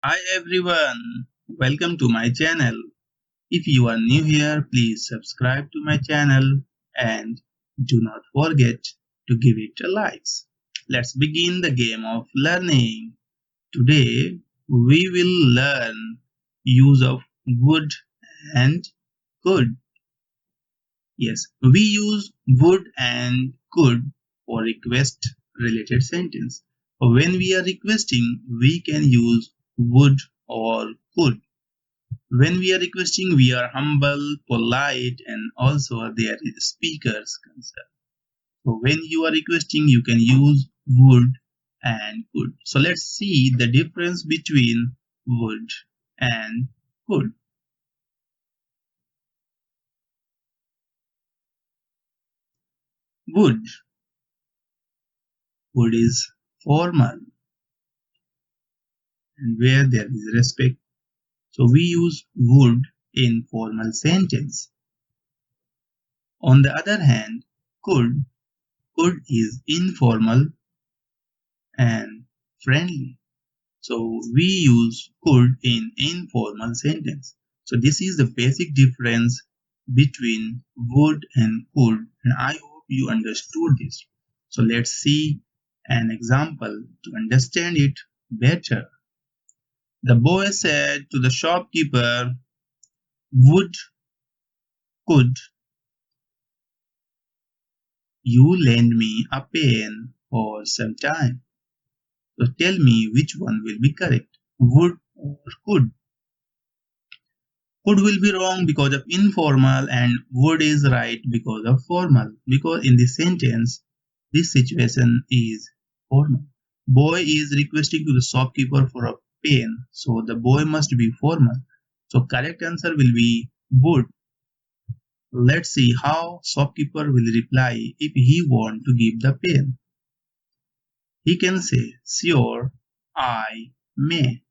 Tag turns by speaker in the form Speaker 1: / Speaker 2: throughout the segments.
Speaker 1: Hi everyone, welcome to my channel. If you are new here, please subscribe to my channel and do not forget to give it a like. Let's begin the game of learning. Today we will learn use of would and could. Yes, we use would and could for request related sentence. When we are requesting, we can use would or could. When we are requesting, we are humble, polite, and also there is speaker's concern. So when you are requesting, you can use would and could. So let's see the difference between would and could. Would. Would is formal and where there is respect. So we use would in formal sentence. On the other hand, could is informal and friendly. So we use could in informal sentence. So this is the basic difference between would and could, and I hope you understood this. So let's see an example to understand it better. The boy said to the shopkeeper, would could you lend me a pen for some time? So tell me which one will be correct, would or could. Could will be wrong because of informal and would is right because of formal. Because in this sentence, this situation is formal. Boy is requesting to the shopkeeper for a pen, so the boy must be formal. So correct answer will be would. Let's see how shopkeeper will reply if he want to give the pen. He can say sure, I may,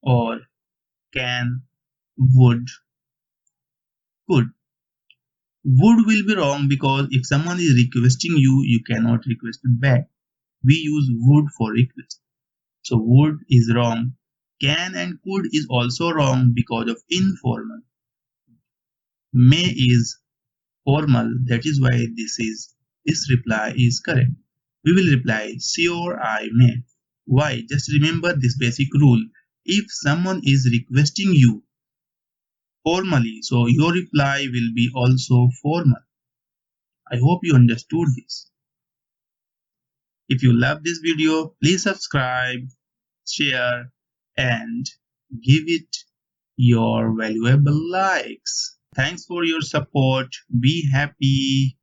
Speaker 1: or can, would, could. Would will be wrong because if someone is requesting you, you cannot request back. We use would for request. So would is wrong. Can and could is also wrong because of informal. May is formal. That is why this reply is correct. We will reply sure I may. Why? Just remember this basic rule. If someone is requesting you formally, so your reply will be also formal. I hope you understood this. If you love this video, please subscribe, share, and give it your valuable likes. Thanks for your support. Be happy.